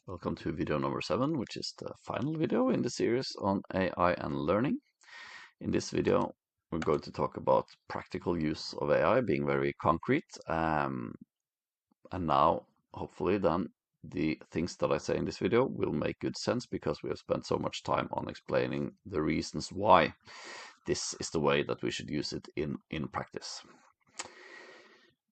Welcome to video number 7, which is the final video in the series on AI and learning. In this video, we're going to talk about practical use of AI, being very concrete. And now, hopefully, then the things that I say in this video will make good sense because we have spent so much time on explaining the reasons why this is the way that we should use it in practice.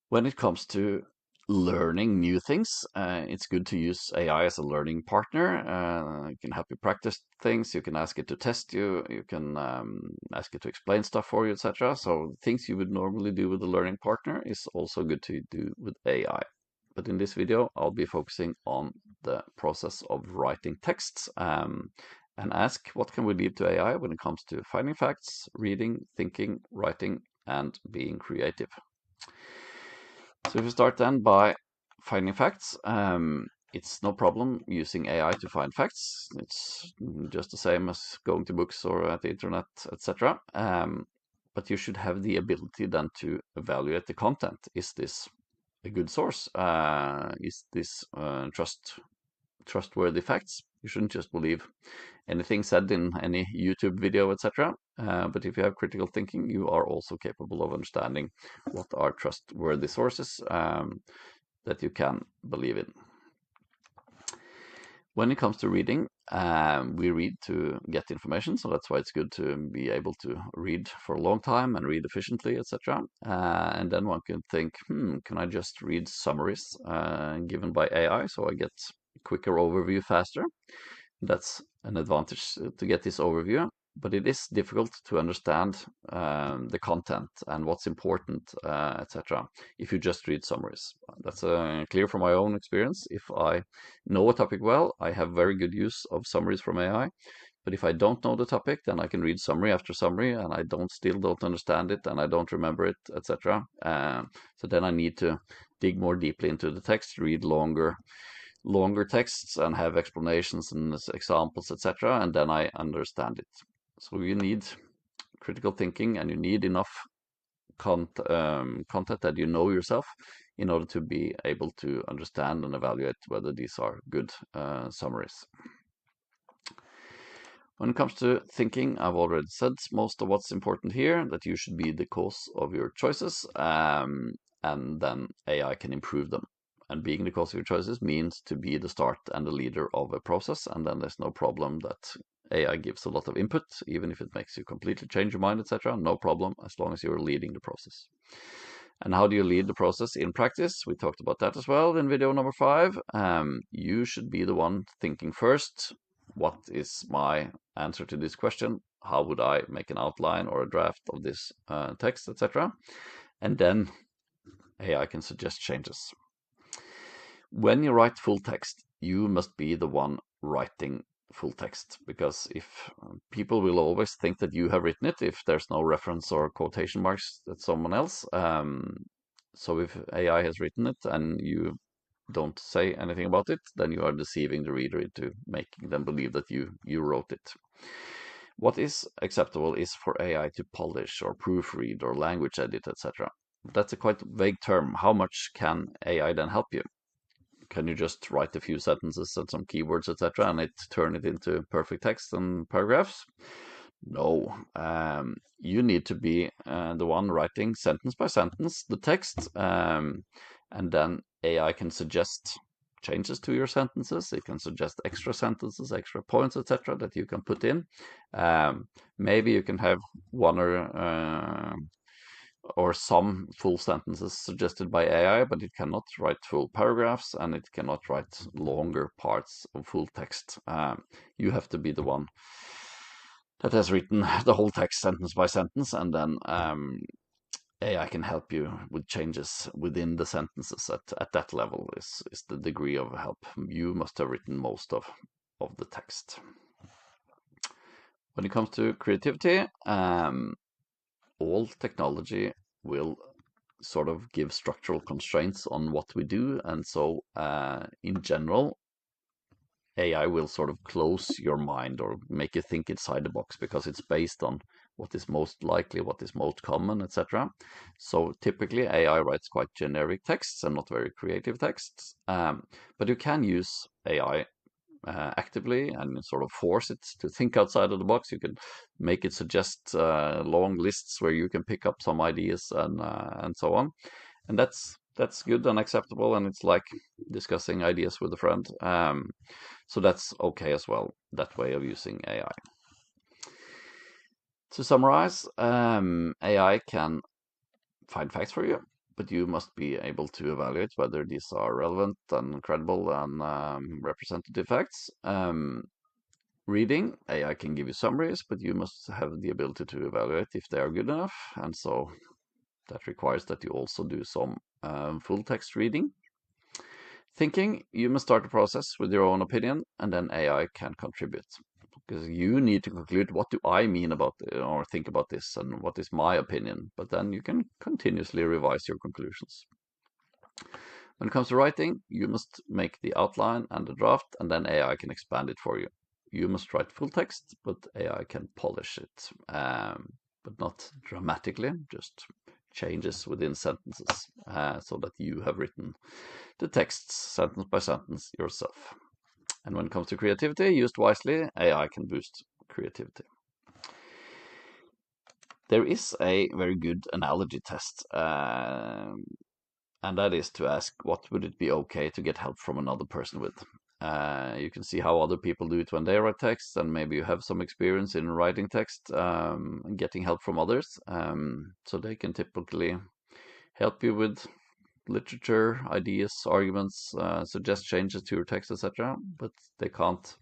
When it comes to learning new things, it's good to use AI as a learning partner. You can help you practice things, you can ask it to test you, you can ask it to explain stuff for you, etc. So things you would normally do with a learning partner is also good to do with AI. But in this video, I'll be focusing on the process of writing texts and ask what can we leave to AI when it comes to finding facts, reading, thinking, writing, and being creative. So if we start then by finding facts, it's no problem using AI to find facts. It's just the same as going to books or at the internet, etc. But you should have the ability then to evaluate the content. Is this a good source? Is this trustworthy facts? You shouldn't just believe anything said in any YouTube video, etc. But if you have critical thinking, you are also capable of understanding what are trustworthy sources that you can believe in. When it comes to reading, we read to get information, so that's why it's good to be able to read for a long time and read efficiently, etc. And then one can think, can I just read summaries given by AI so I get a quicker overview faster? That's an advantage to get this overview, but it is difficult to understand the content and what's important, etc. if you just read summaries. That's clear from my own experience. If I know a topic well, I have very good use of summaries from AI. But if I don't know the topic, then I can read summary after summary, and I still don't understand it, and I don't remember it, etc. So then I need to dig more deeply into the text, read longer texts and have explanations and examples, etc., and then I understand it. So you need critical thinking and you need enough content that you know yourself in order to be able to understand and evaluate whether these are good summaries. When it comes to thinking, I've already said most of what's important here, that you should be the cause of your choices, and then AI can improve them. And being the cause of your choices means to be the start and the leader of a process, and then there's no problem that AI gives a lot of input, even if it makes you completely change your mind, etc. No problem, as long as you're leading the process. And how do you lead the process in practice? We talked about that as well in video number 5. You should be the one thinking first. What is my answer to this question? How would I make an outline or a draft of this text, etc.? And then AI can suggest changes. When you write full text, you must be the one writing full text, because if people will always think that you have written it if there's no reference or quotation marks that someone else. So if AI has written it and you don't say anything about it, then you are deceiving the reader into making them believe that you wrote it. What is acceptable is for AI to polish or proofread or language edit, etc. That's a quite vague term. How much can AI then help you? Can you just write a few sentences and some keywords, etc., and turn it into perfect text and paragraphs? No. You need to be the one writing sentence by sentence the text, and then AI can suggest changes to your sentences. It can suggest extra sentences, extra points, etc., that you can put in. Maybe you can have one or some full sentences suggested by AI, but it cannot write full paragraphs and it cannot write longer parts of full text. You have to be the one that has written the whole text sentence by sentence, and then AI can help you with changes within the sentences at that level is the degree of help. You must have written most of the text. When it comes to creativity, all technology will sort of give structural constraints on what we do, and so in general AI will sort of close your mind or make you think inside the box because it's based on what is most likely, what is most common, etc. So typically AI writes quite generic texts and not very creative texts, but you can use AI actively and sort of force it to think outside of the box. You can make it suggest long lists where you can pick up some ideas and so on. And that's good and acceptable, and it's like discussing ideas with a friend. So that's okay as well, that way of using AI. To summarize, AI can find facts for you, but you must be able to evaluate whether these are relevant and credible and representative facts. Reading, AI can give you summaries, but you must have the ability to evaluate if they are good enough, and so that requires that you also do some full text reading. Thinking, you must start the process with your own opinion, and then AI can contribute. Because you need to conclude, what do I mean about or think about this, and what is my opinion? But then you can continuously revise your conclusions. When it comes to writing, you must make the outline and the draft, and then AI can expand it for you. You must write full text, but AI can polish it, but not dramatically, just changes within sentences, so that you have written the texts sentence by sentence yourself. And when it comes to creativity, used wisely, AI can boost creativity. There is a very good analogy test, and that is to ask, what would it be okay to get help from another person with? You can see how other people do it when they write text, and maybe you have some experience in writing text and getting help from others. So they can typically help you with literature, ideas, arguments, suggest changes to your text, etc. But they can't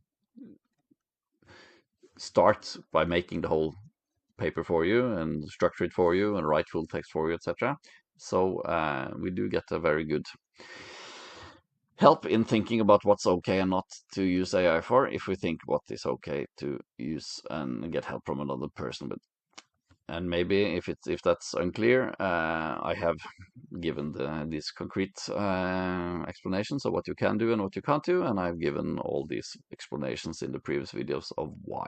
start by making the whole paper for you and structure it for you and write full text for you, etc. So we do get a very good help in thinking about what's okay and not to use AI for, if we think what is okay to use and get help from another person with. And maybe if that's unclear, I have given these concrete explanations of what you can do and what you can't do, and I've given all these explanations in the previous videos of why.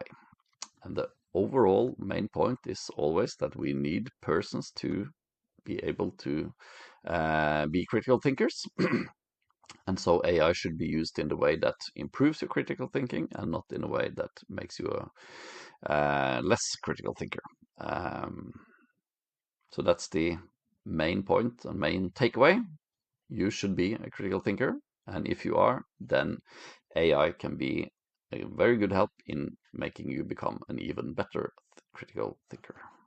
And the overall main point is always that we need persons to be able to be critical thinkers. And so AI should be used in the way that improves your critical thinking and not in a way that makes you a less critical thinker. So that's the main point and main takeaway. You should be a critical thinker, and if you are, then AI can be a very good help in making you become an even better critical thinker.